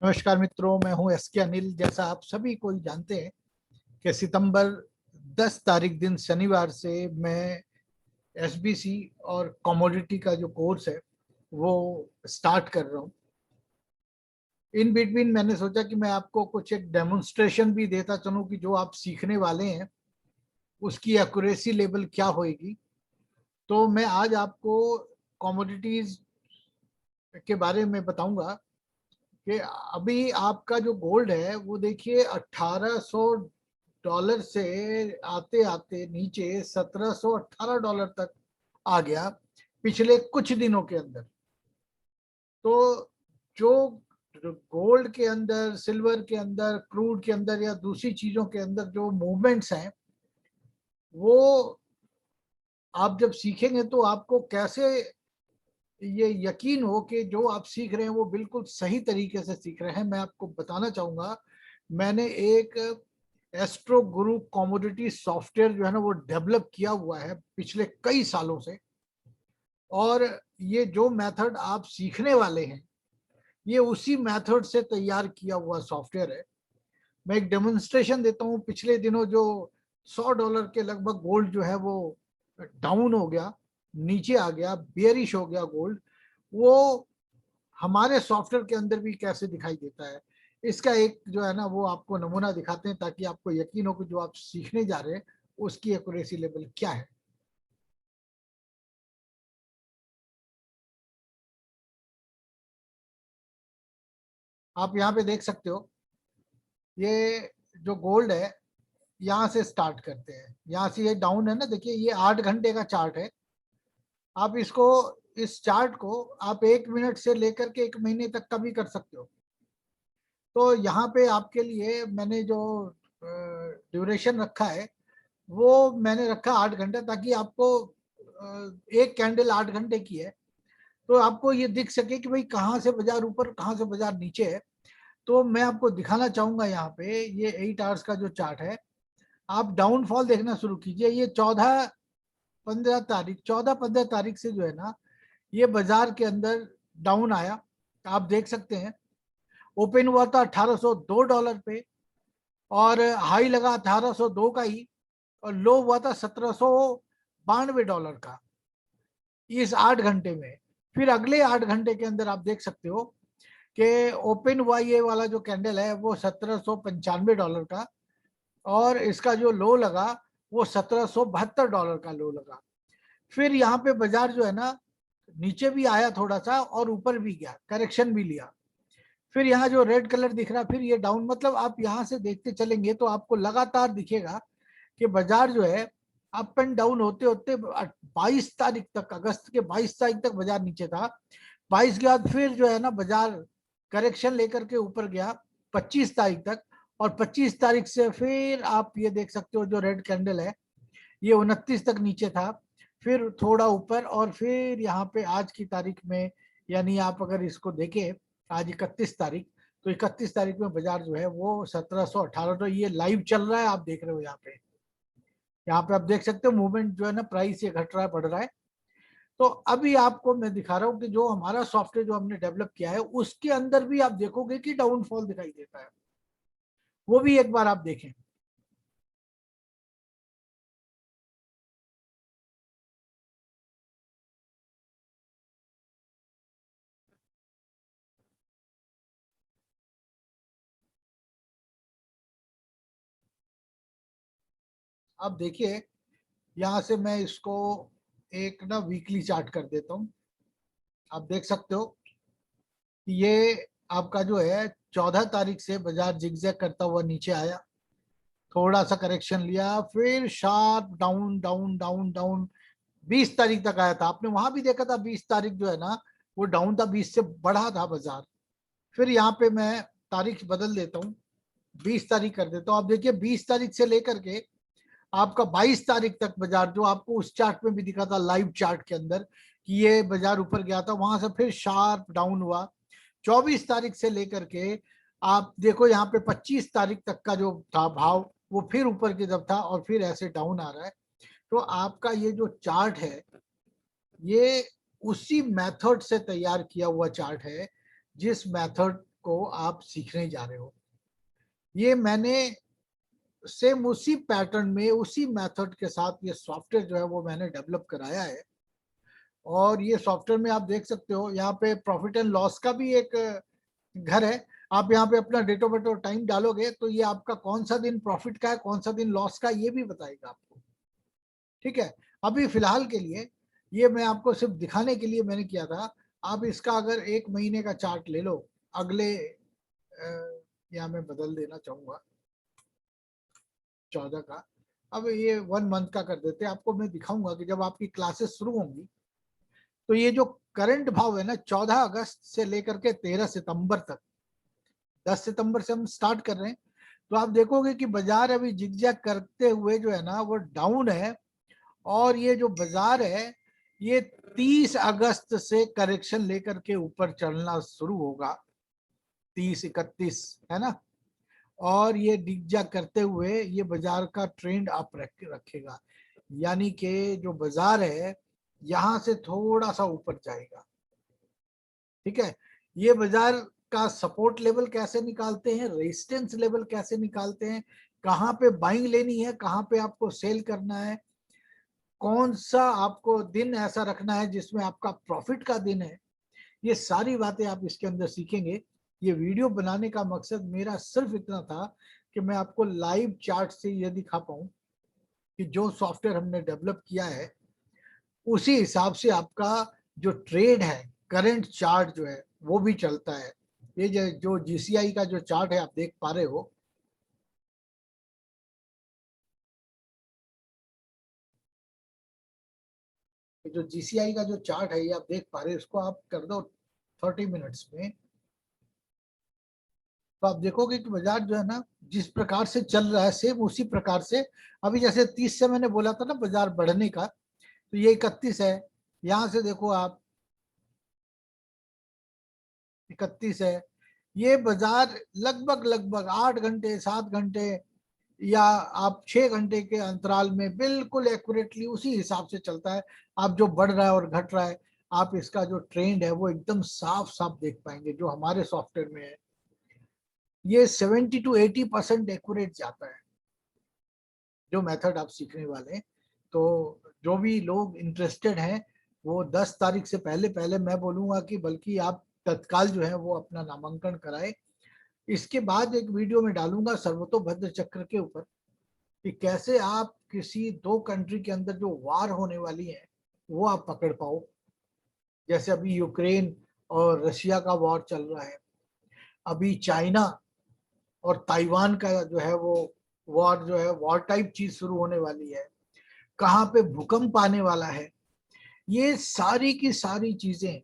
नमस्कार मित्रों, मैं हूं एस के अनिल। जैसा आप सभी कोई जानते हैं कि सितंबर 10 तारीख दिन शनिवार से मैं एसबीसी और कमोडिटी का जो कोर्स है वो स्टार्ट कर रहा हूं। इन बिटवीन मैंने सोचा कि मैं आपको कुछ एक डेमोन्स्ट्रेशन भी देता चलूं कि जो आप सीखने वाले हैं उसकी एक्यूरेसी लेवल क्या होगी। तो मैं आज आपको कमोडिटीज के बारे में बताऊंगा कि अभी आपका जो गोल्ड है वो देखिए $1800 से आते आते नीचे $1718 तक आ गया पिछले कुछ दिनों के अंदर। तो जो गोल्ड के अंदर, सिल्वर के अंदर, क्रूड के अंदर या दूसरी चीजों के अंदर जो मूवमेंट्स हैं वो आप जब सीखेंगे तो आपको कैसे ये यकीन हो कि जो आप सीख रहे हैं वो बिल्कुल सही तरीके से सीख रहे हैं। मैं आपको बताना चाहूंगा, मैंने एक एस्ट्रो गुरु कमोडिटी सॉफ्टवेयर जो है ना वो डेवलप किया हुआ है पिछले कई सालों से। और ये जो मेथड आप सीखने वाले हैं ये उसी मेथड से तैयार किया हुआ सॉफ्टवेयर है। मैं एक डेमोन्स्ट्रेशन देता हूँ। पिछले दिनों जो $100 के लगभग गोल्ड जो है वो डाउन हो गया, नीचे आ गया, बेयरिश हो गया गोल्ड, वो हमारे सॉफ्टवेयर के अंदर भी कैसे दिखाई देता है इसका एक जो है ना वो आपको नमूना दिखाते हैं ताकि आपको यकीन हो कि जो आप सीखने जा रहे हैं उसकी एक्यूरेसी लेवल क्या है। आप यहाँ पे देख सकते हो, ये जो गोल्ड है यहाँ से स्टार्ट करते हैं, यहाँ से ये डाउन है ना, देखिए ये 8 घंटे का चार्ट है। आप इसको, इस चार्ट को आप 1 मिनट से लेकर के 1 महीने तक का भी कर सकते हो। तो यहाँ पे आपके लिए मैंने जो ड्यूरेशन रखा है वो मैंने रखा 8 घंटे, ताकि आपको एक कैंडल 8 घंटे की है तो आपको ये दिख सके कि भाई कहाँ से बाजार ऊपर, कहाँ से बाजार नीचे है। तो मैं आपको दिखाना चाहूंगा यहाँ पे ये 8 आवर्स का जो चार्ट है। आप डाउनफॉल देखना शुरू कीजिए। ये 14-15 तारीख से जो है ना ये बाजार के अंदर डाउन आया। आप देख सकते हैं ओपन हुआ था $1802 पे और हाई लगा 1802 का ही, और लो हुआ था $1792 का इस 8 घंटे में। फिर अगले 8 घंटे के अंदर आप देख सकते हो कि ओपन हुआ ये वाला जो कैंडल है वो $1795 का, और इसका जो लो लगा वो $1772 का लो लगा। फिर यहाँ पे बाजार जो है ना नीचे भी आया थोड़ा सा और ऊपर भी गया, करेक्शन भी लिया। फिर यहाँ जो रेड कलर दिख रहा, फिर ये डाउन। मतलब आप यहाँ से देखते चलेंगे तो आपको लगातार दिखेगा कि बाजार जो है अप एंड डाउन होते होते 22 तारीख तक, अगस्त के 22 तारीख तक बाजार नीचे था। 22 के बाद फिर जो है ना बाजार करेक्शन लेकर के ऊपर गया 25 तारीख तक, और 25 तारीख से फिर आप ये देख सकते हो जो रेड कैंडल है ये 29 तक नीचे था, फिर थोड़ा ऊपर, और फिर यहाँ पे आज की तारीख में, यानी आप अगर इसको देखें आज 31 तारीख, तो 31 तारीख में बाजार जो है वो 1718, तो ये लाइव चल रहा है, आप देख रहे हो यहाँ पे। यहाँ पे आप देख सकते हो मूवमेंट जो है ना, प्राइस ये घट रहा है, बढ़ रहा है। तो अभी आपको मैं दिखा रहा हूँ कि जो हमारा सॉफ्टवेयर जो हमने डेवलप किया है उसके अंदर भी आप देखोगे कि डाउनफॉल दिखाई देता है। वो भी एक बार आप देखें। आप देखिए, यहाँ से मैं इसको एक ना वीकली चार्ट कर देता हूँ। आप देख सकते हो कि ये आपका जो है 14 तारीख से बाजार जिगजैग करता हुआ नीचे आया, थोड़ा सा करेक्शन लिया, फिर sharp down down down down 20 तारीख तक आया था। आपने वहां भी देखा था 20 तारीख जो है ना वो डाउन था, 20 से बढ़ा था बाजार। फिर यहाँ पे मैं तारीख बदल देता हूँ, 20 तारीख कर देता हूँ। आप देखिए 20 तारीख से लेकर के आपका 22 तारीख तक बाजार, जो आपको उस चार्ट में भी दिखा था लाइव चार्ट के अंदर कि ये बाजार ऊपर गया था, वहां से फिर शार्प डाउन हुआ। 24 तारीख से लेकर के आप देखो यहाँ पे 25 तारीख तक का जो था भाव वो फिर ऊपर की तरफ था, और फिर ऐसे डाउन आ रहा है। तो आपका ये जो चार्ट है ये उसी मेथड से तैयार किया हुआ चार्ट है जिस मेथड को आप सीखने जा रहे हो। ये मैंने सेम उसी पैटर्न में, उसी मेथड के साथ ये सॉफ्टवेयर जो है वो मैंने डेवलप कराया है। और ये सॉफ्टवेयर में आप देख सकते हो, यहाँ पे प्रॉफिट एंड लॉस का भी एक घर है। आप यहाँ पे अपना डेट ऑफ बर्थ और टाइम डालोगे तो ये आपका कौन सा दिन प्रॉफिट का है, कौन सा दिन लॉस का, ये भी बताएगा आपको। ठीक है, अभी फिलहाल के लिए ये मैं आपको सिर्फ दिखाने के लिए मैंने किया था। आप इसका अगर 1 महीने का चार्ट ले लो, अगले यहाँ मैं बदल देना चाहूंगा 14 का, अब ये 1 मंथ का कर देते। आपको मैं दिखाऊंगा कि जब आपकी क्लासेस शुरू होंगी तो ये जो करंट भाव है ना, 14 अगस्त से लेकर के 13 सितंबर तक, 10 सितंबर से हम स्टार्ट कर रहे हैं, तो आप देखोगे कि बाजार अभी जिगजैग करते हुए जो है ना वो डाउन है। और ये जो बाजार है ये 30 अगस्त से करेक्शन लेकर के ऊपर चलना शुरू होगा, 30-31, है ना। और ये जिगजैग करते हुए ये बाजार का ट्रेंड अप रखेगा, यानी कि जो बाजार है यहां से थोड़ा सा ऊपर जाएगा। ठीक है, ये बाजार का सपोर्ट लेवल कैसे निकालते हैं, रेजिस्टेंस लेवल कैसे निकालते हैं, कहाँ पे बाइंग लेनी है, कहाँ पे आपको सेल करना है, कौन सा आपको दिन ऐसा रखना है जिसमें आपका प्रॉफिट का दिन है, ये सारी बातें आप इसके अंदर सीखेंगे। ये वीडियो बनाने का मकसद मेरा सिर्फ इतना था कि मैं आपको लाइव चार्ट से ये दिखा पाऊं कि जो सॉफ्टवेयर हमने डेवलप किया है उसी हिसाब से आपका जो ट्रेड है, करंट चार्ट जो है वो भी चलता है। ये जो जीसीआई का जो चार्ट है आप देख पा रहे हो, जो जीसीआई का जो चार्ट है ये आप देख पा रहे हो, इसको आप कर दो 30 मिनट्स में, तो आप देखोगे कि बाजार जो है ना जिस प्रकार से चल रहा है सेम उसी प्रकार से। अभी जैसे 30 से मैंने बोला था ना बाजार बढ़ने का, तो ये 31 है, यहां से देखो आप 31 है। ये बाजार लगभग लगभग 8 घंटे 7 घंटे या आप 6 घंटे के अंतराल में बिल्कुल एक्यूरेटली उसी हिसाब से चलता है। आप जो बढ़ रहा है और घट रहा है, आप इसका जो ट्रेंड है वो एकदम साफ साफ देख पाएंगे जो हमारे सॉफ्टवेयर में है। ये 70 to 80% एक्यूरेट जाता है जो मेथड आप सीखने वाले हैं। तो जो भी लोग इंटरेस्टेड हैं वो 10 तारीख से पहले पहले, मैं बोलूँगा कि बल्कि आप तत्काल जो है वो अपना नामांकन कराएं। इसके बाद एक वीडियो में डालूंगा सर्वतोभद्र चक्र के ऊपर कि कैसे आप किसी 2 कंट्री के अंदर जो वार होने वाली है वो आप पकड़ पाओ। जैसे अभी यूक्रेन और रशिया का वॉर चल रहा है, अभी चाइना और ताइवान का जो है वो वॉर जो है वॉर टाइप चीज शुरू होने वाली है, कहाँ पे भूकंप आने वाला है, ये सारी की सारी चीजें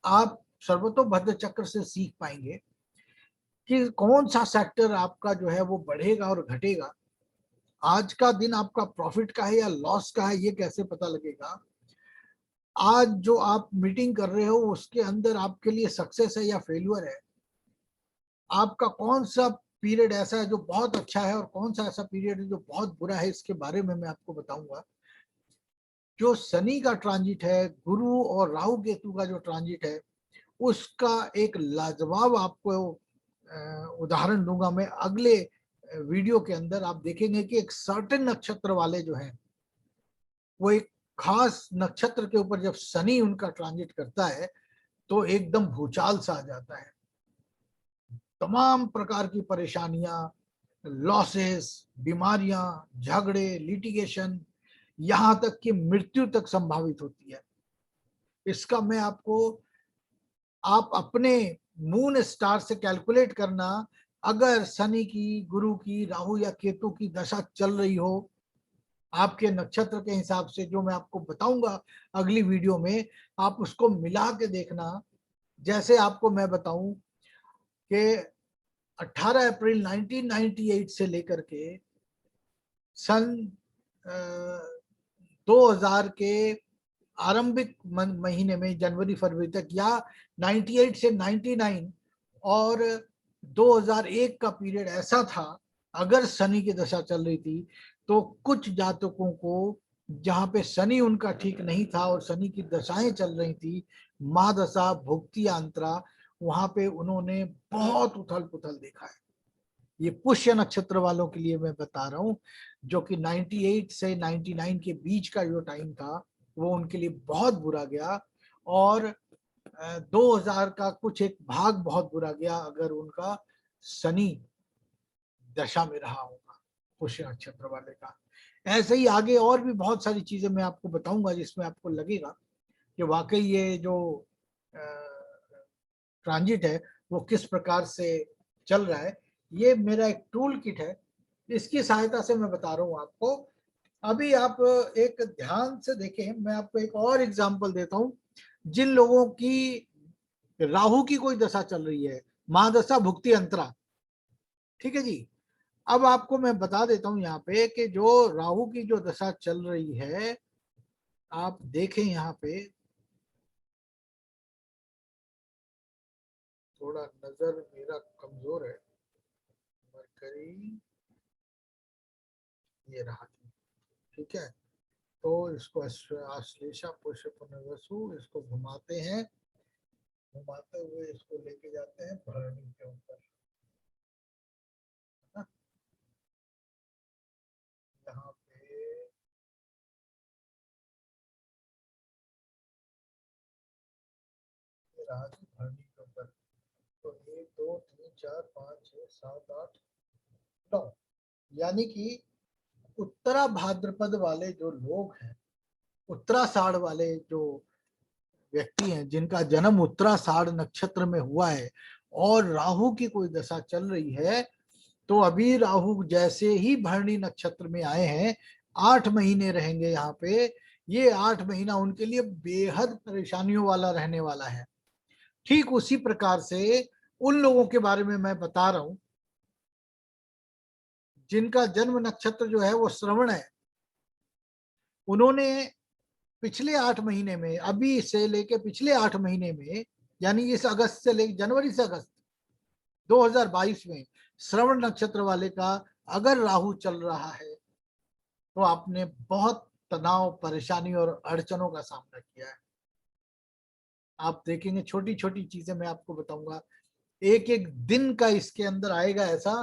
आप सर्वतोभद्र चक्र से सीख पाएंगे कि कौन सा सेक्टर आपका जो है वो बढ़ेगा और घटेगा। आज का दिन आपका प्रॉफिट का है या लॉस का है ये कैसे पता लगेगा। आज जो आप मीटिंग कर रहे हो उसके अंदर आपके लिए सक्सेस है या फेल्यूर है। आपका कौन सा पीरियड ऐसा है जो बहुत अच्छा है और कौन सा ऐसा पीरियड है जो बहुत बुरा है, इसके बारे में मैं आपको बताऊंगा। जो शनि का ट्रांजिट है, गुरु और राहु केतु का जो ट्रांजिट है, उसका एक लाजवाब आपको उदाहरण दूंगा मैं अगले वीडियो के अंदर। आप देखेंगे कि एक सर्टेन नक्षत्र वाले जो हैं वो एक खास नक्षत्र के ऊपर जब शनि उनका ट्रांजिट करता है तो एकदम भूचाल सा आ जाता है। तमाम प्रकार की परेशानियां, लॉसेस, बीमारियां, झगड़े, लिटिगेशन, यहां तक कि मृत्यु तक संभावित होती है। इसका मैं आपको, आप अपने मून स्टार से कैलकुलेट करना, अगर शनि की, गुरु की, राहु या केतु की दशा चल रही हो आपके नक्षत्र के हिसाब से, जो मैं आपको बताऊंगा अगली वीडियो में, आप उसको मिला के देखना। जैसे आपको मैं बताऊं कि 18 अप्रैल 1998 से लेकर के सन 2000 के आरंभिक महीने में जनवरी फरवरी तक, या 98 से 99 और 2001 का पीरियड ऐसा था, अगर शनि की दशा चल रही थी तो कुछ जातकों को जहां पे शनि उनका ठीक नहीं था और शनि की दशाएं चल रही थी, महादशा, भुक्ति अंतरा, वहां पे उन्होंने बहुत उथल पुथल देखा है। ये पुष्य नक्षत्र वालों के लिए मैं बता रहा हूँ, जो कि 98 से 99 के बीच का जो टाइम था वो उनके लिए बहुत बुरा गया। और 2000 का कुछ एक भाग बहुत बुरा गया अगर उनका शनि दशा में रहा होगा, पुष्य नक्षत्र वाले का। ऐसे ही आगे और भी बहुत सारी चीजें मैं आपको बताऊंगा जिसमें आपको लगेगा कि वाकई ये जो ट्रांजिट है वो किस प्रकार से चल रहा है। ये मेरा एक टूल किट है, इसकी सहायता से मैं बता रहा हूँ आपको। अभी आप एक ध्यान से देखें, मैं आपको एक और एग्जांपल देता हूँ। जिन लोगों की राहु की कोई दशा चल रही है, महादशा भुक्ति अंतरा, ठीक है जी। अब आपको मैं बता देता हूं यहाँ पे कि जो राहु की जो दशा चल रही है, आप देखें यहाँ पे, थोड़ा नजर मेरा कमजोर है। मरकरी ये रहा, ठीक है। तो इसको आश्लेषा पुष्य पुनर्वसु, इसको घुमाते हैं, घुमाते हुए इसको लेके जाते हैं भरणी के ऊपर, यहाँ पे राजू भरणी के ऊपर। तो 1 2 3 4 5 6 7 8 9, यानी कि उत्तरा भाद्रपद वाले जो लोग हैं, उत्तराषाढ़ वाले जो व्यक्ति हैं जिनका जन्म उत्तराषाढ़ नक्षत्र में हुआ है और राहु की कोई दशा चल रही है, तो अभी राहु जैसे ही भरणी नक्षत्र में आए हैं, 8 महीने रहेंगे यहाँ पे। ये 8 महीना उनके लिए बेहद परेशानियों वाला रहने वाला है। ठीक उसी प्रकार से उन लोगों के बारे में मैं बता रहा हूं जिनका जन्म नक्षत्र जो है वो श्रवण है। उन्होंने पिछले 8 महीने में, अभी से लेके पिछले 8 महीने में, यानी इस अगस्त से लेकर जनवरी से अगस्त 2022 में श्रवण नक्षत्र वाले का अगर राहु चल रहा है तो आपने बहुत तनाव, परेशानी और अड़चनों का सामना किया है। आप देखेंगे छोटी छोटी चीजें मैं आपको बताऊंगा, एक एक दिन का इसके अंदर आएगा ऐसा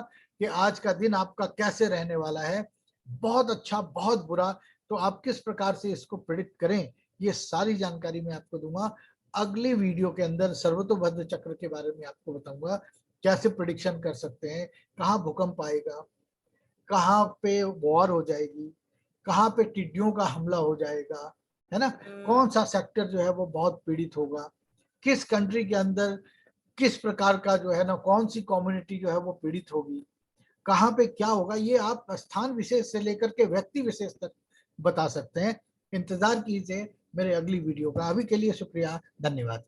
कि आज का दिन आपका कैसे रहने वाला है, बहुत अच्छा बहुत बुरा। तो आप किस प्रकार से इसको प्रिडिक्ट करें, ये सारी जानकारी मैं आपको दूंगा अगले वीडियो के अंदर। सर्वतोभद्र चक्र के बारे में आपको बताऊंगा, कैसे प्रिडिक्शन कर सकते हैं, कहाँ भूकंप आएगा, कहाँ पे वॉर हो जाएगी, कहाँ पे टिड्डियों का हमला हो जाएगा, है ना, कौन सा सेक्टर जो है वो बहुत पीड़ित होगा, किस कंट्री के अंदर किस प्रकार का जो है ना, कौन सी कम्युनिटी जो है वो पीड़ित होगी, कहाँ पे क्या होगा, ये आप स्थान विशेष से लेकर के व्यक्ति विशेष तक बता सकते हैं। इंतजार कीजिए मेरे अगली वीडियो का। अभी के लिए शुक्रिया, धन्यवाद।